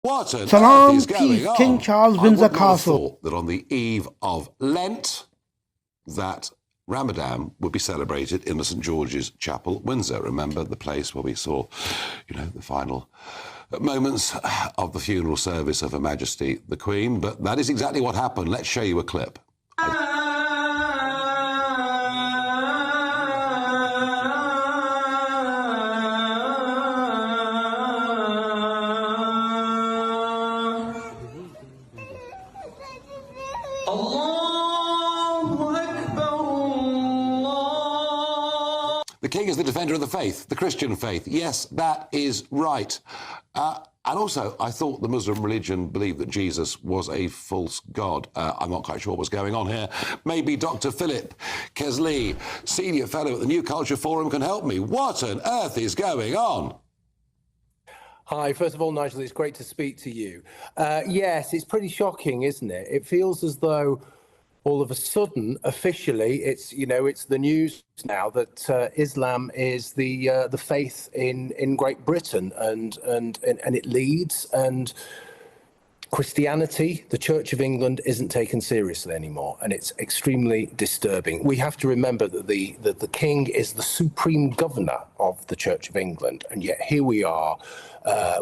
What on earth Salam, is going peace, on? King Charles, I Windsor would not have Castle. thought that on the eve of Lent, that Ramadan would be celebrated in the St George's Chapel, Windsor. Remember the place where we saw, the final moments of the funeral service of Her Majesty the Queen. But that is exactly what happened. Let's show you a clip. The king is the defender of the faith, the Christian faith. Yes, that is right. And also, I thought the Muslim religion believed that Jesus was a false god. I'm not quite sure what's going on here. Maybe Dr. Philip Kesley, Senior Fellow at the New Culture Forum, can help me. What on earth is going on? Hi, first of all, Nigel, it's great to speak to you. Yes, it's pretty shocking, isn't it? It feels as though all of a sudden, officially, it's the news now that Islam is the faith in Great Britain, and it leads, and Christianity, the Church of England, isn't taken seriously anymore, and it's extremely disturbing. We have to remember that the king is the supreme governor of the Church of England, and yet here we are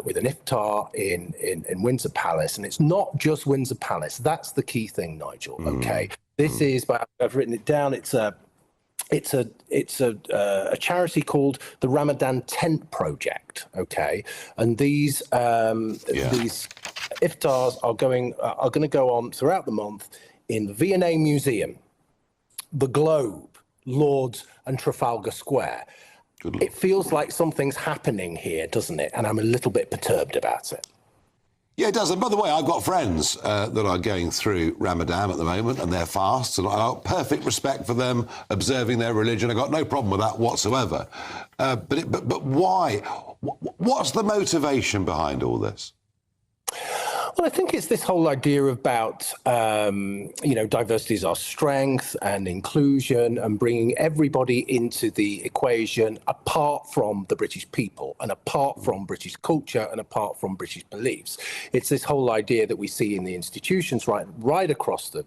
with an IFTAR in Windsor Palace, and it's not just Windsor Palace. That's the key thing, Nigel. Okay, this is, I've written it down. It's a charity called the Ramadan Tent Project. Okay, and these IFTARs are going to go on throughout the month in the V&A Museum, the Globe, Lord's, and Trafalgar Square. It feels like something's happening here, doesn't it? And I'm a little bit perturbed about it. Yeah, it does. And by the way, I've got friends that are going through Ramadan at the moment and their fasts, and I've got perfect respect for them observing their religion. I've got no problem with that whatsoever. But why? What's the motivation behind all this? Well, I think it's this whole idea about, diversity is our strength and inclusion, and bringing everybody into the equation apart from the British people and apart from British culture and apart from British beliefs. It's this whole idea that we see in the institutions right across the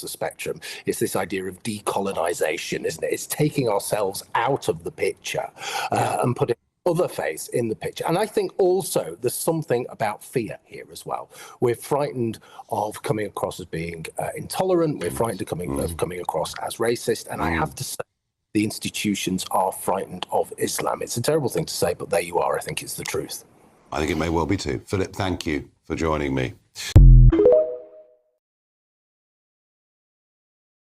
spectrum. It's this idea of decolonization, isn't it? It's taking ourselves out of the picture and putting other face in the picture. And I think also there's something about fear here as well. We're frightened of coming across as being intolerant. We're frightened of coming across as racist. And I have to say, the institutions are frightened of Islam. It's a terrible thing to say, but there you are. I think it's the truth. I think it may well be too. Philip, thank you for joining me.